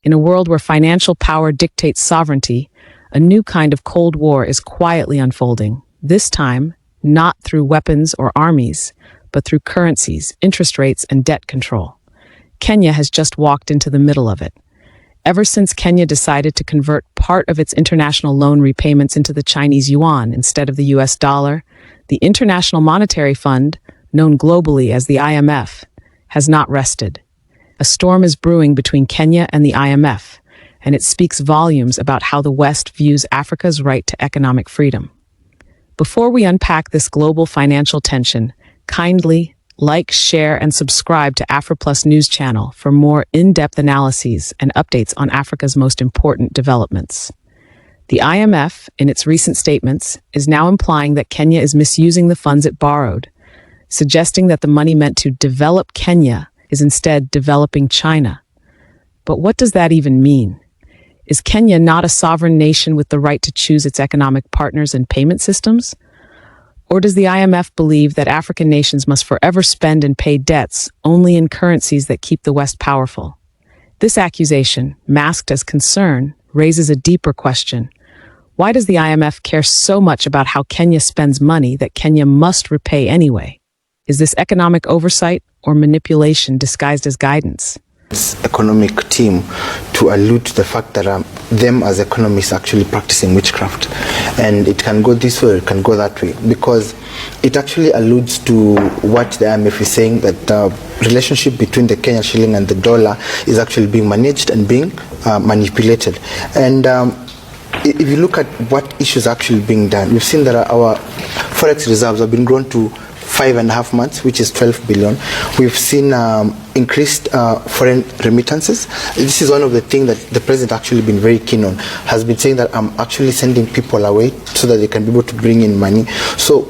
In a world where financial power dictates sovereignty, a new kind of Cold War is quietly unfolding. This time, not through weapons or armies, but through currencies, interest rates, and debt control. Kenya has just walked into the middle of it. Ever since Kenya decided to convert part of its international loan repayments into the Chinese Yuan instead of the US dollar, the International Monetary Fund, known globally as the IMF, has not rested. A storm is brewing between Kenya and the IMF, and it speaks volumes about how the West views Africa's right to economic freedom. Before we unpack this global financial tension, kindly like, share, and subscribe to AfriPlus News channel for more in-depth analyses and updates on Africa's most important developments. The IMF, in its recent statements, is now implying that Kenya is misusing the funds it borrowed, suggesting that the money meant to develop Kenya is instead developing China. But what does that even mean? Is Kenya not a sovereign nation with the right to choose its economic partners and payment systems? Or does the IMF believe that African nations must forever spend and pay debts only in currencies that keep the West powerful? This accusation, masked as concern, raises a deeper question. Why does the IMF care so much about how Kenya spends money that Kenya must repay anyway? Is this economic oversight or manipulation disguised as guidance? Economic team to allude to the fact that them as economists actually practicing witchcraft, and it can go this way or it can go that way, because it actually alludes to what the IMF is saying, that the relationship between the Kenyan shilling and the dollar is actually being managed and being manipulated. And if you look at what issues actually being done, we've seen that our forex reserves have been grown to 5.5 months, which is 12 billion. We've seen increased foreign remittances. This is one of the things that the president actually been very keen on, has been saying that I'm actually sending people away so that they can be able to bring in money. So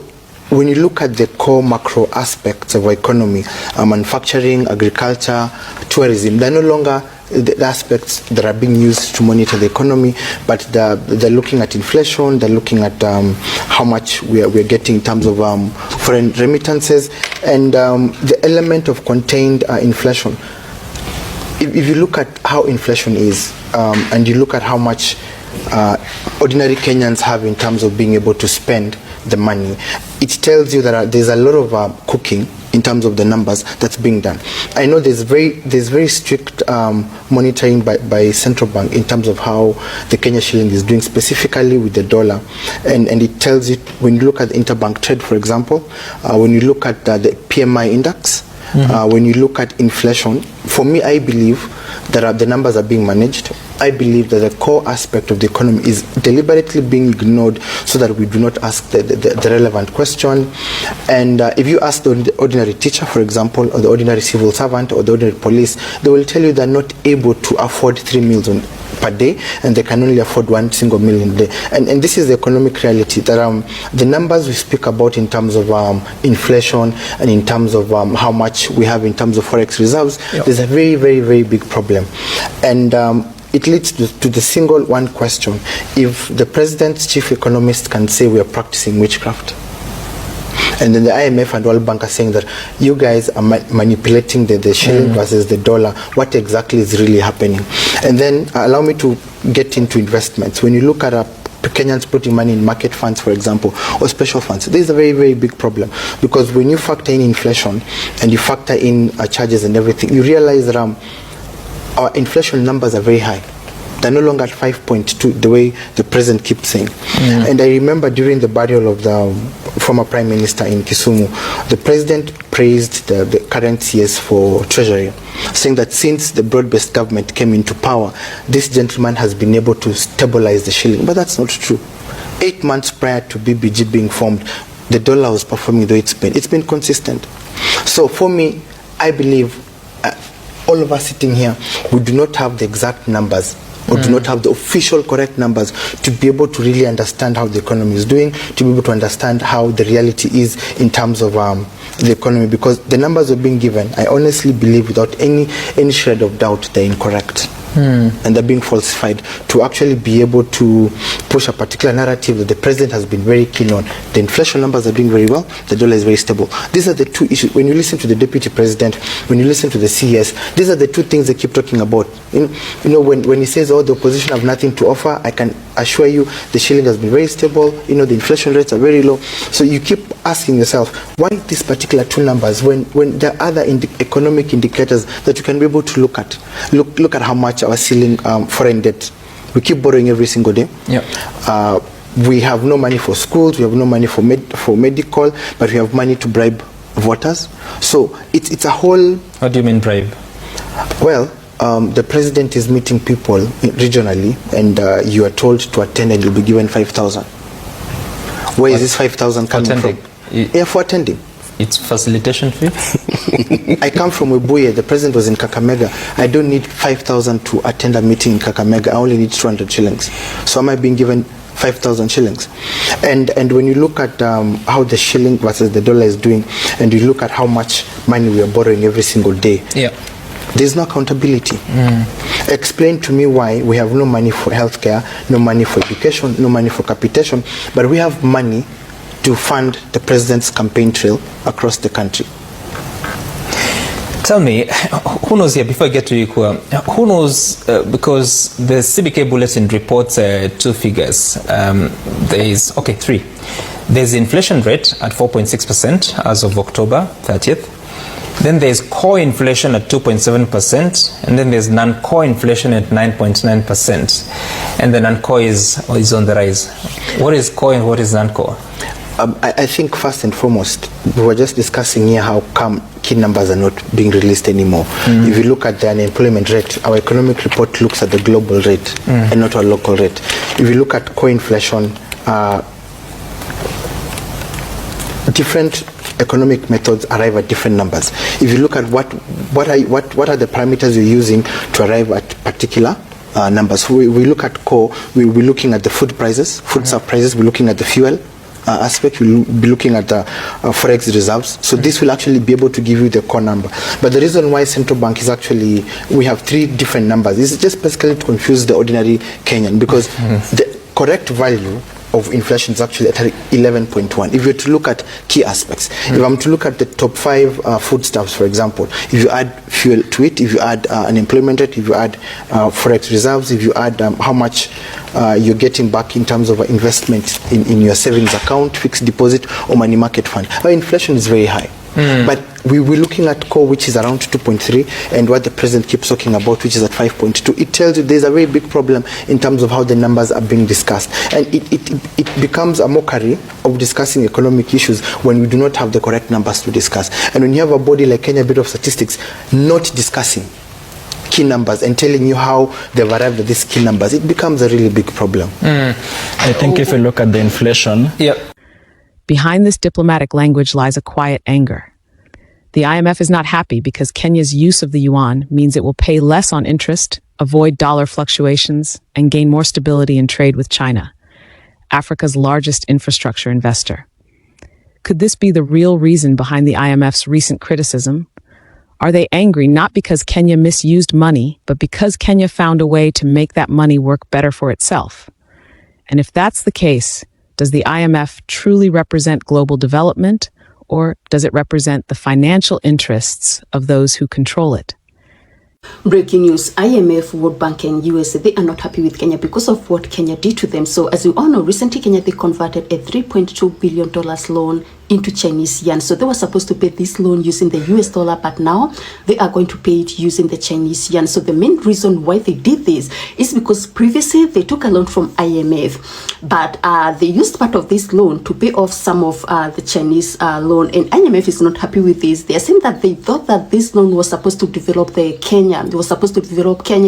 when you look at the core macro aspects of our economy, manufacturing, agriculture, tourism, they're no longer the aspects that are being used to monitor the economy, but they're looking at inflation, they're looking at how much we're getting in terms of foreign remittances, and the element of contained inflation. If you look at how inflation is, and you look at how much ordinary Kenyans have in terms of being able to spend the money, it tells you that there's a lot of cooking in terms of the numbers that's being done. I know there's very strict monitoring by central bank in terms of how the Kenya shilling is doing, specifically with the dollar, and it tells you when you look at the interbank trade, for example, when you look at the PMI index, when you look at inflation. For me, I believe that the numbers are being managed. I believe that the core aspect of the economy is deliberately being ignored so that we do not ask the relevant question. And if you ask the ordinary teacher, for example, or the ordinary civil servant or the ordinary police, they will tell you they're not able to afford 3 meals per day, and they can only afford 1 single meal in a day. And this is the economic reality, that the numbers we speak about in terms of inflation and in terms of how much we have in terms of forex reserves, there's a very, very, very big problem. And it leads to the single one question: if the president's chief economist can say we are practicing witchcraft, and then the IMF and World Bank are saying that you guys are manipulating the shilling versus the dollar, what exactly is really happening? And then allow me to get into investments. When you look at Kenyans putting money in market funds, for example, or special funds, there's a very, very big problem, because when you factor in inflation and you factor in charges and everything, you realize that our inflation numbers are very high. They're no longer at 5.2, the way the president keeps saying. And I remember during the burial of the former prime minister in Kisumu, the president praised the current CS for treasury, saying that since the broad-based government came into power, this gentleman has been able to stabilize the shilling. But that's not true. 8 months prior to BBG being formed, the dollar was performing the way it's been consistent. So for me, I believe all of us sitting here, we do not have the exact numbers, or do not have the official correct numbers to be able to really understand how the economy is doing, to be able to understand how the reality is in terms of the economy, because the numbers are being given, I honestly believe, without any shred of doubt, they're incorrect. And they're being falsified to actually be able to push a particular narrative that the president has been very keen on. The inflation numbers are doing very well, the dollar is very stable. These are the two issues. When you listen to the deputy president, when you listen to the CS, these are the two things they keep talking about. You know, when he says, oh, the opposition have nothing to offer, I can assure you the shilling has been very stable, you know, the inflation rates are very low. So you keep asking yourself, why these particular two numbers when there are other economic indicators that you can be able to look at? Look at how much our ceiling foreign debt. We keep borrowing every single day. Yep. We have no money for schools, we have no money for medical, but we have money to bribe voters. So it's a whole... What do you mean bribe? Well, the president is meeting people regionally, and you are told to attend and you'll be given 5,000. Where is this 5,000 coming from? Yeah, for attending. It's facilitation fee? I come from Webuye. The president was in Kakamega. I don't need 5,000 to attend a meeting in Kakamega. I only need 200 shillings. So am I being given 5,000 shillings? And when you look at how the shilling versus the dollar is doing, and you look at how much money we are borrowing every single day, yeah, there's no accountability. Explain to me why we have no money for healthcare, no money for education, no money for capitation, but we have money to fund the president's campaign trail across the country. Tell me, who knows here, before I get to you, who knows, because the CBK bulletin reports two figures. Three. There's the inflation rate at 4.6% as of October 30th. Then there's core inflation at 2.7%, and then there's non-core inflation at 9.9%. And the non-core is on the rise. What is core and what is non-core? I think first and foremost, we were just discussing here how come key numbers are not being released anymore. If you look at the unemployment rate, our economic report looks at the global rate and not our local rate. If you look at core inflation, different economic methods arrive at different numbers. If you look at what are the parameters you're using to arrive at particular numbers. We look at core, we're looking at the food prices, food serve prices, we're looking at the fuel aspect, we'll be looking at the forex reserves. So this will actually be able to give you the core number. But the reason why central bank is actually, we have three different numbers, is just basically to confuse the ordinary Kenyan, because the correct value of inflation is actually at 11.1. If you were to look at key aspects, if I'm to look at the top 5 foodstuffs, for example, if you add fuel to it, if you add unemployment rate, if you add forex reserves, if you add how much you're getting back in terms of investment in your savings account, fixed deposit, or money market fund, our inflation is very high. But we're looking at core, which is around 2.3, and what the president keeps talking about, which is at 5.2. It tells you there's a very big problem in terms of how the numbers are being discussed, and it becomes a mockery of discussing economic issues when we do not have the correct numbers to discuss. And when you have a body like Kenya Bureau of Statistics not discussing key numbers and telling you how they've arrived at these key numbers, it becomes a really big problem. I think if you look at the inflation, Behind this diplomatic language lies a quiet anger. The IMF is not happy because Kenya's use of the yuan means it will pay less on interest, avoid dollar fluctuations, and gain more stability in trade with China, Africa's largest infrastructure investor. Could this be the real reason behind the IMF's recent criticism? Are they angry not because Kenya misused money, but because Kenya found a way to make that money work better for itself? And if that's the case, does the IMF truly represent global development, or does it represent the financial interests of those who control it? Breaking news, IMF, World Bank and US, they are not happy with Kenya because of what Kenya did to them. So as you all know, recently Kenya, they converted a $3.2 billion loan into Chinese Yuan. So they were supposed to pay this loan using the US dollar, but now they are going to pay it using the Chinese Yuan. So the main reason why they did this is because previously they took a loan from IMF, but they used part of this loan to pay off some of the Chinese loan, and IMF is not happy with this. They are saying that they thought that this loan was supposed to develop Kenya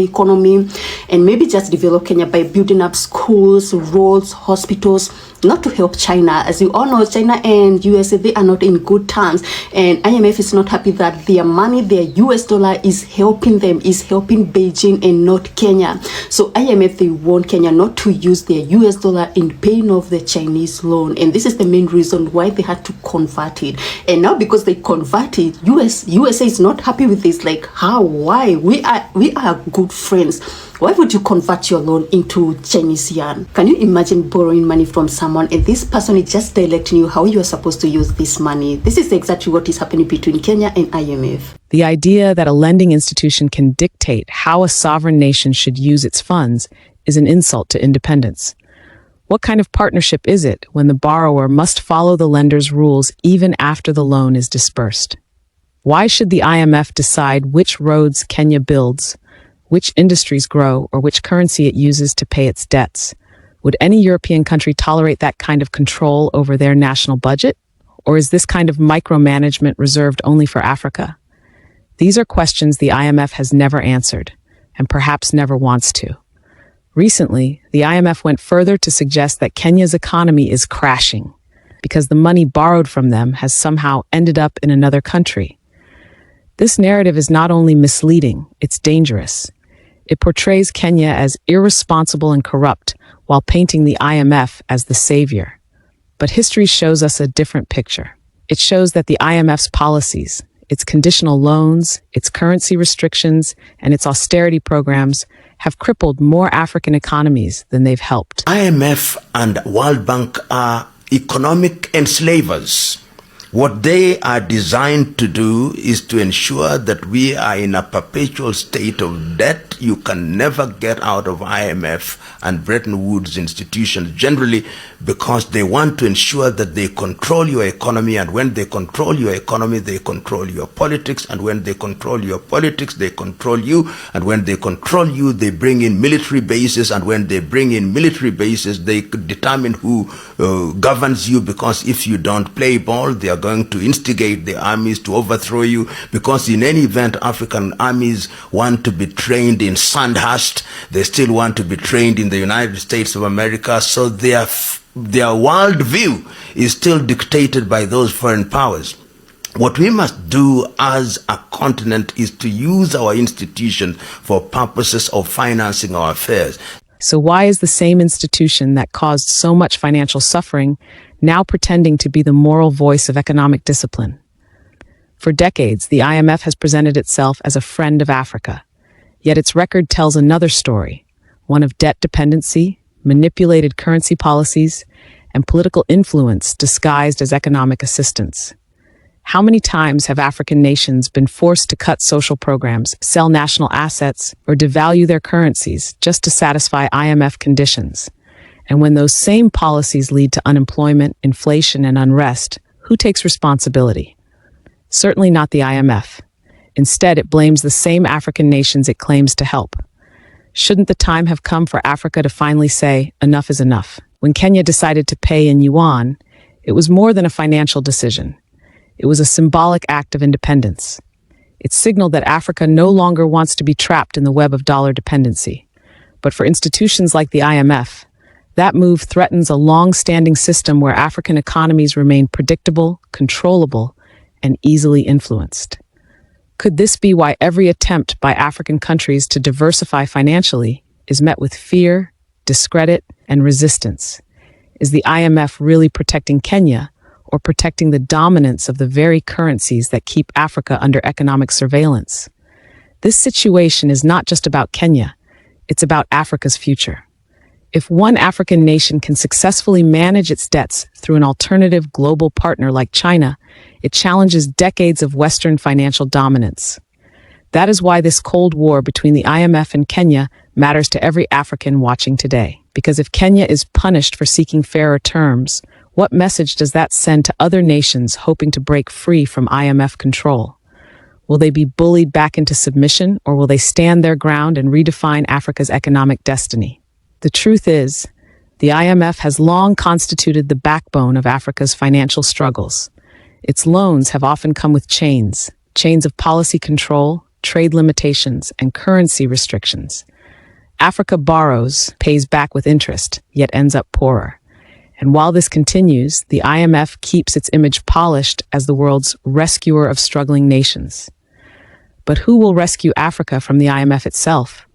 economy, and maybe just develop Kenya by building up schools, roads, hospitals, not to help China. As you all know, China and USA, they are not in good terms, and IMF is not happy that their money, their US dollar is helping them, is helping Beijing and not Kenya. So IMF, they want Kenya not to use their US dollar in paying off the Chinese loan, and this is the main reason why they had to convert it. And now because they convert it, USA is not happy with this. Like, how? Why? We are good friends. Why would you convert your loan into Chinese yuan? Can you imagine borrowing money from someone and this person is just directing you how you are supposed to use this money? This is exactly what is happening between Kenya and IMF. The idea that a lending institution can dictate how a sovereign nation should use its funds is an insult to independence. What kind of partnership is it when the borrower must follow the lender's rules even after the loan is disbursed? Why should the IMF decide which roads Kenya builds, which industries grow, or which currency it uses to pay its debts? Would any European country tolerate that kind of control over their national budget? Or is this kind of micromanagement reserved only for Africa? These are questions the IMF has never answered, and perhaps never wants to. Recently, the IMF went further to suggest that Kenya's economy is crashing because the money borrowed from them has somehow ended up in another country. This narrative is not only misleading, it's dangerous. It portrays Kenya as irresponsible and corrupt while painting the IMF as the savior. But history shows us a different picture. It shows that the IMF's policies, its conditional loans, its currency restrictions, and its austerity programs have crippled more African economies than they've helped. IMF and World Bank are economic enslavers. What they are designed to do is to ensure that we are in a perpetual state of debt. You can never get out of IMF and Bretton Woods institutions generally because they want to ensure that they control your economy, and when they control your economy, they control your politics, and when they control your politics, they control you, and when they control you, they bring in military bases, and when they bring in military bases, they determine who governs you, because if you don't play ball, they are going to instigate the armies to overthrow you, because in any event, African armies want to be trained in Sandhurst, they still want to be trained in the United States of America, so their world view is still dictated by those foreign powers. What we must do as a continent is to use our institution for purposes of financing our affairs. So why is the same institution that caused so much financial suffering now pretending to be the moral voice of economic discipline? For decades, the IMF has presented itself as a friend of Africa. Yet its record tells another story, one of debt dependency, manipulated currency policies, and political influence disguised as economic assistance. How many times have African nations been forced to cut social programs, sell national assets, or devalue their currencies just to satisfy IMF conditions? And when those same policies lead to unemployment, inflation, and unrest, who takes responsibility? Certainly not the IMF. Instead, it blames the same African nations it claims to help. Shouldn't the time have come for Africa to finally say, enough is enough? When Kenya decided to pay in yuan, it was more than a financial decision. It was a symbolic act of independence. It signaled that Africa no longer wants to be trapped in the web of dollar dependency. But for institutions like the IMF, that move threatens a long-standing system where African economies remain predictable, controllable, and easily influenced. Could this be why every attempt by African countries to diversify financially is met with fear, discredit, and resistance? Is the IMF really protecting Kenya, or protecting the dominance of the very currencies that keep Africa under economic surveillance? This situation is not just about Kenya, it's about Africa's future. If one African nation can successfully manage its debts through an alternative global partner like China, it challenges decades of Western financial dominance. That is why this Cold War between the IMF and Kenya matters to every African watching today. Because if Kenya is punished for seeking fairer terms, what message does that send to other nations hoping to break free from IMF control? Will they be bullied back into submission, or will they stand their ground and redefine Africa's economic destiny? The truth is, the IMF has long constituted the backbone of Africa's financial struggles. Its loans have often come with chains of policy control, trade limitations, and currency restrictions. Africa borrows, pays back with interest, yet ends up poorer. And while this continues, the IMF keeps its image polished as the world's rescuer of struggling nations. But who will rescue Africa from the IMF itself?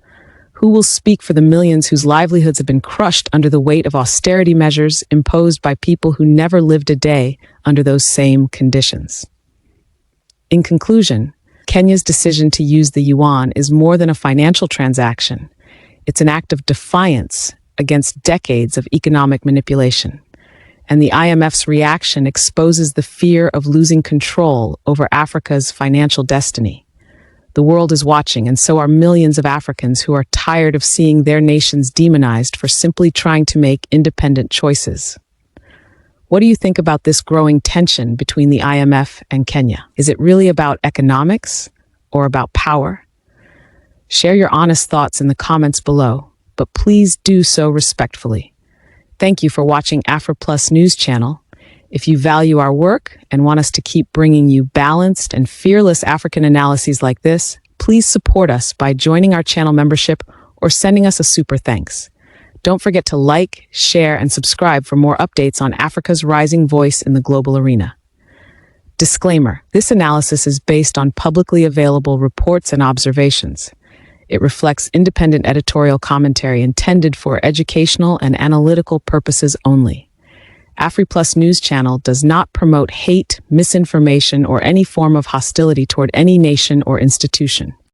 Who will speak for the millions whose livelihoods have been crushed under the weight of austerity measures imposed by people who never lived a day under those same conditions? In conclusion, Kenya's decision to use the yuan is more than a financial transaction. It's an act of defiance against decades of economic manipulation. And the IMF's reaction exposes the fear of losing control over Africa's financial destiny. The world is watching, and so are millions of Africans who are tired of seeing their nations demonized for simply trying to make independent choices. What do you think about this growing tension between the IMF and Kenya? Is it really about economics or about power? Share your honest thoughts in the comments below, but please do so respectfully. Thank you for watching AfriPlus News Channel. If you value our work and want us to keep bringing you balanced and fearless African analyses like this, please support us by joining our channel membership or sending us a super thanks. Don't forget to like, share, and subscribe for more updates on Africa's rising voice in the global arena. Disclaimer: this analysis is based on publicly available reports and observations. It reflects independent editorial commentary intended for educational and analytical purposes only. AfriPlus News Channel does not promote hate, misinformation, or any form of hostility toward any nation or institution.